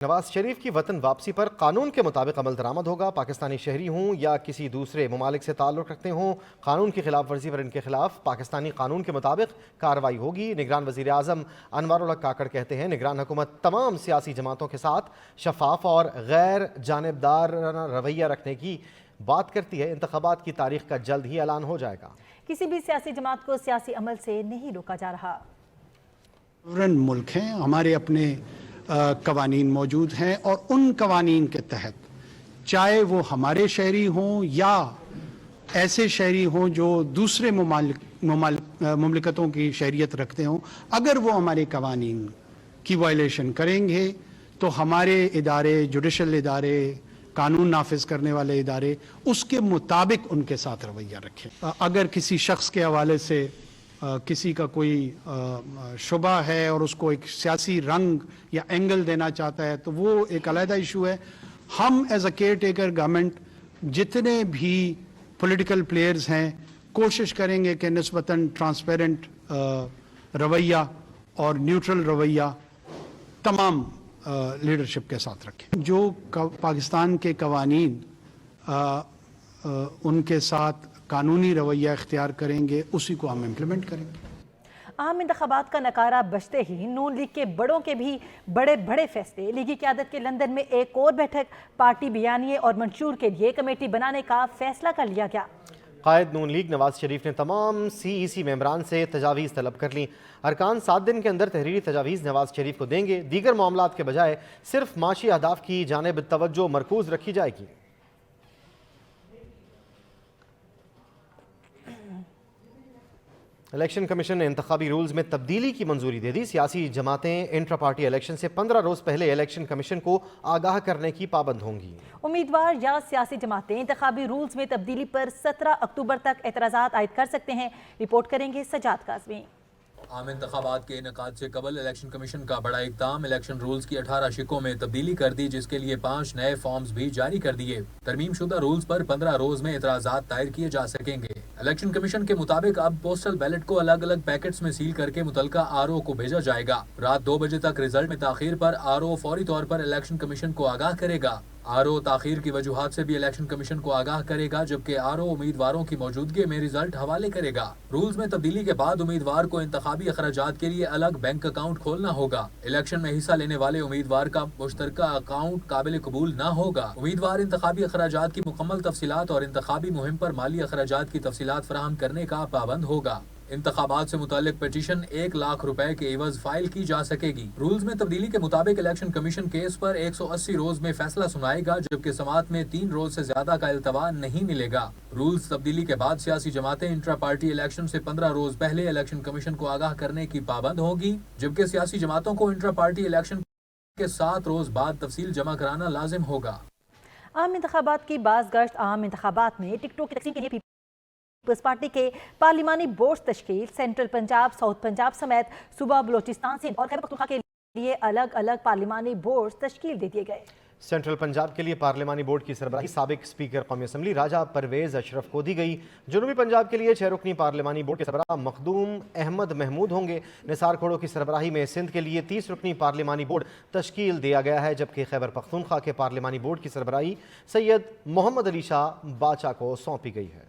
نواز شریف کی وطن واپسی پر قانون کے مطابق عمل درآمد ہوگا۔ پاکستانی شہری ہوں یا کسی دوسرے ممالک سے تعلق رکھتے ہوں، قانون کی خلاف ورزی پر ان کے خلاف پاکستانی قانون کے مطابق کارروائی ہوگی۔ نگران وزیر اعظم انوار الحق کاکڑ کہتے ہیں نگران حکومت تمام سیاسی جماعتوں کے ساتھ شفاف اور غیر جانبدارانہ رویہ رکھنے کی بات کرتی ہے۔ انتخابات کی تاریخ کا جلد ہی اعلان ہو جائے گا۔ کسی بھی سیاسی جماعت کو سیاسی عمل سے نہیں روکا جا رہا۔ ملک ہیں، ہمارے اپنے قوانین موجود ہیں اور ان قوانین کے تحت چاہے وہ ہمارے شہری ہوں یا ایسے شہری ہوں جو دوسرے مملکتوں کی شہریت رکھتے ہوں، اگر وہ ہمارے قوانین کی وائلیشن کریں گے تو ہمارے ادارے، جوڈیشل ادارے، قانون نافذ کرنے والے ادارے اس کے مطابق ان کے ساتھ رویہ رکھیں۔ اگر کسی شخص کے حوالے سے کسی کا کوئی شبہ ہے اور اس کو ایک سیاسی رنگ یا اینگل دینا چاہتا ہے تو وہ ایک علیحدہ ایشو ہے۔ ہم as a care taker government جتنے بھی پولیٹیکل پلیئرز ہیں کوشش کریں گے کہ نسبتاً ٹرانسپیرنٹ رویہ اور نیوٹرل رویہ تمام لیڈرشپ کے ساتھ رکھیں۔ جو پاکستان کے قوانین ان کے ساتھ قانونی رویہ اختیار کریں گے اسی کو ہم امپلیمنٹ کریں گے۔ عام انتخابات کا نعرہ بجتے ہی نون لیگ کے بڑوں کے بھی بڑے فیصلے۔ لیگی قیادت کے لندن میں ایک اور بیٹھک، پارٹی بیانیے اور منشور کے لیے کمیٹی بنانے کا فیصلہ کر لیا گیا۔ قائد نون لیگ نواز شریف نے تمام CEC ممبران سے تجاویز طلب کر لیں۔ ارکان 7 دن کے اندر تحریری تجاویز نواز شریف کو دیں گے۔ دیگر معاملات کے بجائے صرف معاشی اہداف کی جانب توجہ مرکوز رکھی جائے گی۔ الیکشن کمیشن نے انتخابی رولز میں تبدیلی کی منظوری دے دی۔ سیاسی جماعتیں انٹرا پارٹی الیکشن سے 15 روز پہلے الیکشن کمیشن کو آگاہ کرنے کی پابند ہوں گی۔ امیدوار یا سیاسی جماعتیں انتخابی رولز میں تبدیلی پر 17 اکتوبر تک اعتراضات عائد کر سکتے ہیں۔ رپورٹ کریں گے سجاد کاظمی۔ عام انتخابات کے انعقاد سے قبل الیکشن کمیشن کا بڑا اقدام، الیکشن رولز کی 18 شقوں میں تبدیلی کر دی، جس کے لیے 5 نئے فارمز بھی جاری کر دیے۔ ترمیم شدہ رولز پر 15 روز میں اعتراضات دائر کیے جا سکیں گے۔ الیکشن کمیشن کے مطابق اب پوسٹل بیلٹ کو الگ الگ پیکٹس میں سیل کر کے متعلقہ RO کو بھیجا جائے گا۔ رات 2 بجے تک رزلٹ میں تاخیر پر RO فوری طور پر الیکشن کمیشن کو آگاہ کرے گا۔ RO تاخیر کی وجوہات سے بھی الیکشن کمیشن کو آگاہ کرے گا، جبکہ RO امیدواروں کی موجودگی میں رزلٹ حوالے کرے گا۔ رولز میں تبدیلی کے بعد امیدوار کو انتخابی اخراجات کے لیے الگ بینک اکاؤنٹ کھولنا ہوگا۔ الیکشن میں حصہ لینے والے امیدوار کا مشترکہ اکاؤنٹ قابل قبول نہ ہوگا۔ امیدوار انتخابی اخراجات کی مکمل تفصیلات اور انتخابی مہم پر مالی اخراجات کی تفصیلات فراہم کرنے کا پابند ہوگا۔ انتخابات سے متعلق پیٹیشن 1 لاکھ روپے کے عوض فائل کی جا سکے گی۔ رولز میں تبدیلی کے مطابق الیکشن کمیشن کیس پر 180 روز میں فیصلہ سنائے گا، جبکہ سماعت میں 3 روز سے زیادہ کا التوا نہیں ملے گا۔ رولز تبدیلی کے بعد سیاسی جماعتیں انٹرا پارٹی الیکشن سے 15 روز پہلے الیکشن کمیشن کو آگاہ کرنے کی پابند ہوگی، جبکہ سیاسی جماعتوں کو انٹرا پارٹی الیکشن کے 7 روز بعد تفصیل جمع کرانا لازم ہوگا۔ عام انتخابات کی باز گشت۔ عام انتخابات میں ٹکٹوں کی تقسیم کے لیے پیپلز پارٹی کے پارلیمانی بورڈز تشکیل۔ سینٹرل پنجاب، ساؤتھ پنجاب سمیت صوبہ بلوچستان، سندھ اور خیبر پختونخوا کے لیے الگ الگ پارلیمانی بورڈز تشکیل دے دیے گئے۔ سینٹرل پنجاب کے لیے پارلیمانی بورڈ کی سربراہی سابق اسپیکر قومی اسمبلی راجہ پرویز اشرف کو دی گئی۔ جنوبی پنجاب کے لیے 6 رکنی پارلیمانی بورڈ کے سربراہ مخدوم احمد محمود ہوں گے۔ نثار کھوڑو کی سربراہی میں سندھ کے لیے 30 رکنی پارلیمانی بورڈ تشکیل دیا گیا ہے، جبکہ خیبر پختونخوا کے پارلیمانی بورڈ کی سربراہی سید محمد علی شاہ باچا کو سونپی گئی ہے۔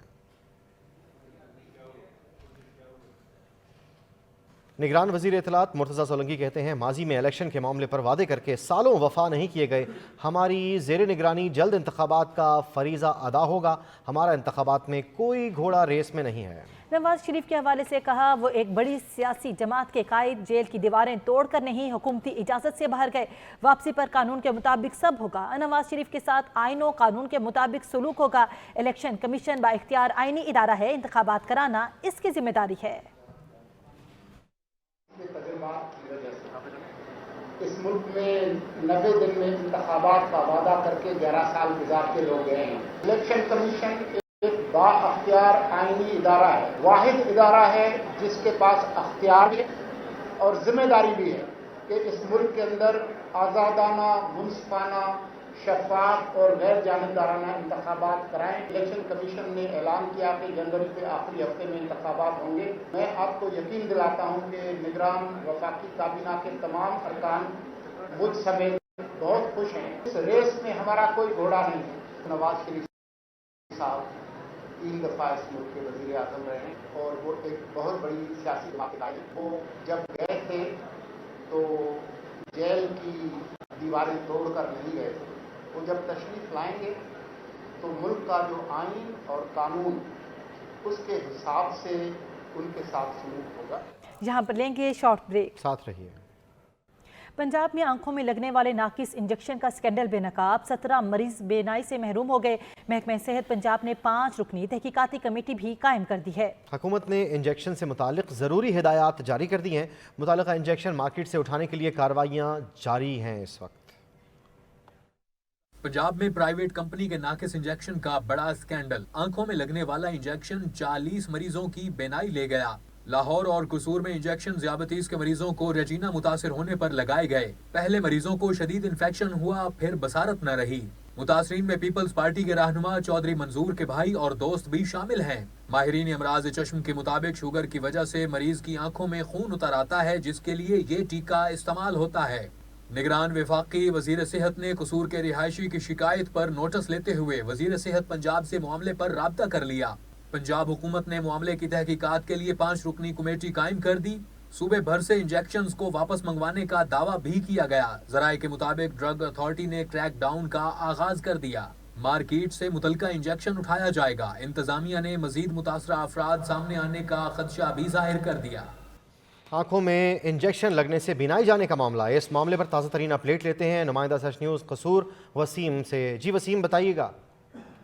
نگران وزیر اطلاعات مرتضیٰ سولنگی کہتے ہیں ماضی میں الیکشن کے معاملے پر وعدے کر کے سالوں وفا نہیں کیے گئے۔ ہماری زیر نگرانی جلد انتخابات کا فریضہ ادا ہوگا۔ ہمارا انتخابات میں کوئی گھوڑا ریس میں نہیں ہے۔ نواز شریف کے حوالے سے کہا وہ ایک بڑی سیاسی جماعت کے قائد جیل کی دیواریں توڑ کر نہیں حکومتی اجازت سے باہر گئے۔ واپسی پر قانون کے مطابق سب ہوگا۔ نواز شریف کے ساتھ آئین و قانون کے مطابق سلوک ہوگا۔ الیکشن کمیشن با اختیار آئینی ادارہ ہے، انتخابات کرانا اس کی ذمہ داری ہے۔ اس ملک میں 90 دن میں انتخابات کا وعدہ کر کے 11 سال گزارتے لوگ گئے ہیں۔ الیکشن کمیشن ایک با اختیار آئینی ادارہ ہے، واحد ادارہ ہے جس کے پاس اختیار ہے اور ذمہ داری بھی ہے کہ اس ملک کے اندر آزادانہ، منصفانہ، شفاف اور غیر جانبدارانہ انتخابات کرائیں۔ الیکشن کمیشن نے اعلان کیا کہ جنوری کے آخری ہفتے میں انتخابات ہوں گے۔ میں آپ کو یقین دلاتا ہوں کہ نگران وفاقی کابینہ کے تمام ارکان مجھ سمیت बहुत खुश हैं। इस रेस में हमारा कोई घोड़ा नहीं है। नवाज शरीफ साहब 3 दफ़ा इस मुल्क के वज़ीर आज़म रहे हैं और वो एक बहुत बड़ी सियासी जमात आई। वो जब गए थे तो जेल की दीवारें तोड़कर नहीं गए थे। वो जब तशरीफ़ लाएंगे तो मुल्क का जो आइन और कानून उसके हिसाब से उनके साथ सलूक होगा। यहाँ पर लेंगे शॉर्ट ब्रेक। साथ रहिए। पंजाब में आंखों में लगने वाले नाकिस इंजेक्शन का स्कैंडल बेनकाब, 17 मरीज बेनाई से महरूम हो गए। महकमा सेहत पंजाब ने 5 रुकनी तहकीकाती कमेटी भी कायम कर दी है। हुकूमत ने इंजेक्शन से मुतालिक ज़रूरी हिदायत जारी कर दी हैं। मुतालिका इंजेक्शन मार्केट से उठाने के लिए कार्रवाइयाँ जारी हैं। इस वक्त पंजाब में प्राइवेट कंपनी के नाकिस इंजेक्शन का बड़ा स्कैंडल। आंखों में लगने वाला इंजेक्शन 40 मरीजों की बेनाई ले गया। लाहौर और कसूर में इंजेक्शन ज़ियाबतीस के मरीजों को रेटिना मुतासिर होने पर लगाए गए। पहले मरीजों को शदीद इन्फेक्शन हुआ, फिर बसारत न रही। मुतासरीन में पीपल्स पार्टी के रहनुमा चौधरी मंजूर के भाई और दोस्त भी शामिल हैं। माहिरीन अमराज चश्म के मुताबिक शुगर की वजह से मरीज की आंखों में खून उतर आता है, जिसके लिए ये टीका इस्तेमाल होता है। निगरान वफाकी वजीर सेहत ने कसूर के रिहायशी की शिकायत पर नोटिस लेते हुए वजीर सेहत पंजाब से मामले पर राब्ता कर लिया। पंजाब हुकूमत ने मामले की तहकीकात के लिए 5 रुकनी कमेटी कायम कर दी। सूबे भर से इंजेक्शंस को वापस मंगवाने का दावा भी किया गया। जराये के मुताबिक ड्रग अथॉरिटी ने क्रैक डाउन का आगाज कर दिया। मार्केट से मुतलका इंजेक्शन उठाया जाएगा। इंतजामिया ने मजीद मुतासरा अफराद सामने आने का खदशा भी जाहिर कर दिया। आंखों में इंजेक्शन लगने से बिनाई जाने का मामला है। इस मामले पर ताज़ा तरीन अपडेट लेते हैं नुमाइंदा सच न्यूज़ कसूर वसीम से। जी वसीम, बताइएगा।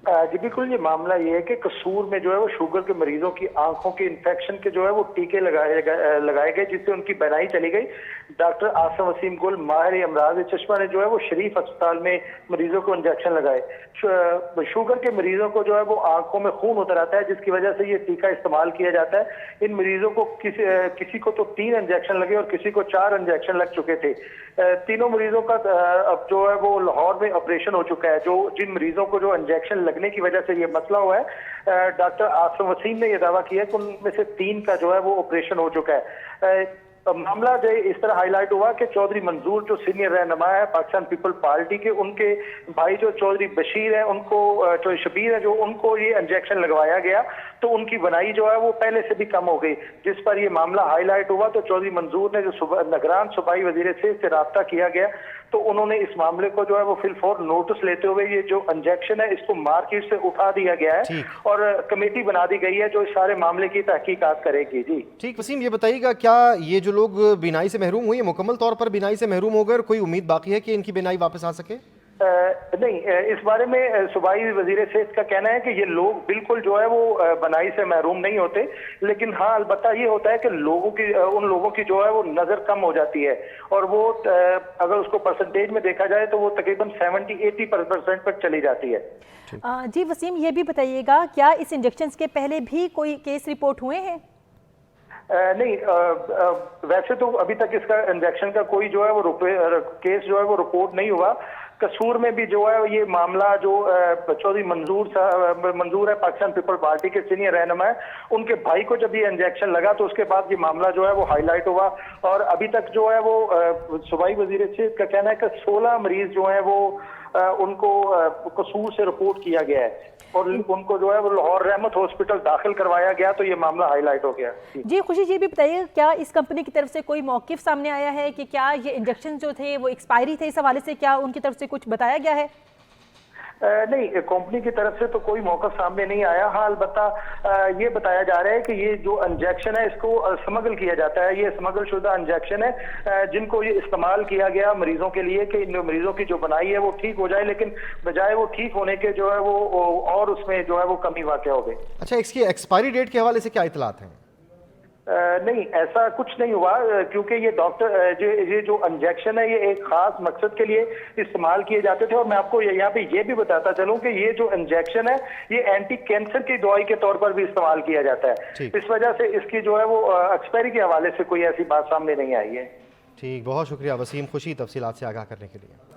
जी बिल्कुल, ये मामला ये है कि कसूर में जो है वो शुगर के मरीजों की आंखों के इन्फेक्शन के जो है वो टीके लगाए गए, जिससे उनकी बेनाई चली गई। डॉक्टर आसम वसीम गुल माहिर अमराज चश्मा ने जो है वो शरीफ अस्पताल में मरीजों को इंजेक्शन लगाए। शुगर के मरीजों को जो है वो आंखों में खून उतर आता है, जिसकी वजह से ये टीका इस्तेमाल किया जाता है। इन मरीजों को किसी को तो 3 इंजेक्शन लगे और किसी को 4 इंजेक्शन लग चुके थे। तीनों मरीजों का अब जो है वो लाहौर में ऑपरेशन हो चुका है। जिन मरीजों को जो इंजेक्शन लगने की वजह से ये मसला हुआ है, डॉक्टर आसम वसीम ने यह दावा किया कि उनमें से 3 का जो है वो ऑपरेशन हो चुका है। मामला जो इस तरह हाईलाइट हुआ कि चौधरी मंजूर जो सीनियर रहनुमा है पाकिस्तान पीपल पार्टी के, उनके भाई जो चौधरी बशीर है, उनको चौधरी शबीर है, जो उनको ये इंजेक्शन लगवाया गया तो उनकी बनाई जो है वो पहले से भी कम हो गई। जिस पर ये मामला हाईलाइट हुआ तो चौधरी मंजूर ने जो निगरान सूबाई वजीर से राब्ता किया गया तो उन्होंने इस मामले को जो है वो फिलफौर नोटिस लेते हुए ये जो इंजेक्शन है इसको मार्केट से उठा दिया गया है और कमेटी बना दी गई है जो इस सारे मामले की तहकीकात करेगी। जी ठीक वसीम, ये बताइएगा क्या ये जो लोग बिनाई से महरूम हुए मुकम्मल तौर पर बिनाई से महरूम हो गए और कोई उम्मीद बाकी है कि इनकी बिनाई वापस आ सके? नहीं, इस बारे में सूबाई वजीर सेहत का कहना है कि ये लोग बिल्कुल जो है वो बनाई से महरूम नहीं होते, लेकिन हाँ अलबत्ता ये होता है कि उन लोगों की जो है वो नजर कम हो जाती है और वो अगर उसको परसेंटेज में देखा जाए तो वो तकरीबन 70-80% पर चली जाती है। जी वसीम, ये भी बताइएगा क्या इस इंजेक्शन के पहले भी कोई केस रिपोर्ट हुए हैं? नहीं, वैसे तो अभी तक इसका इंजेक्शन का कोई जो है वो केस जो है वो रिपोर्ट नहीं हुआ। कसूर में भी जो है ये मामला जो चौधरी मंजूर है पाकिस्तान पीपल पार्टी के सीनियर रहनुमा है, उनके भाई को जब ये इंजेक्शन लगा तो उसके बाद ये मामला जो है वो हाईलाइट हुआ और अभी तक जो है वो सूबाई वजीर सेहत का कहना है कि 16 मरीज जो है वो उनको कसूर से रिपोर्ट किया गया है और उनको जो है वो लाहौर रहमत हॉस्पिटल दाखिल करवाया गया तो ये मामला हाईलाइट हो गया। जी खुशी जी भी बताइए, क्या इस कंपनी की तरफ से कोई मौकिफ सामने आया है कि क्या ये इंजेक्शन जो थे वो एक्सपायरी थे? इस हवाले से क्या उनकी तरफ से कुछ बताया गया है? नहीं, कंपनी की तरफ से तो कोई मौका सामने नहीं आया। हाँ अलबत्ता ये बताया जा रहा है कि ये जो इंजेक्शन है इसको स्मगल किया जाता है। ये स्मगल शुदा इंजेक्शन है जिनको ये इस्तेमाल किया गया मरीजों के लिए कि इन मरीजों की जो बनाई है वो ठीक हो जाए, लेकिन बजाय वो ठीक होने के जो है वो और उसमें जो है वो कमी वाक़या हो गई। अच्छा, इसकी एक्सपायरी डेट के हवाले से क्या इतलात हैं? नहीं, ऐसा कुछ नहीं हुआ क्योंकि ये जो इंजेक्शन है ये एक खास मकसद के लिए इस्तेमाल किए जाते थे और मैं आपको यहाँ पे ये भी बताता चलूं कि ये जो इंजेक्शन है ये एंटी कैंसर की दवाई के तौर पर भी इस्तेमाल किया जाता है। इस वजह से इसकी जो है वो एक्सपायरी के हवाले से कोई ऐसी बात सामने नहीं आई है। ठीक, बहुत शुक्रिया वसीम खुशी तफसीलात से आगाह करने के लिए।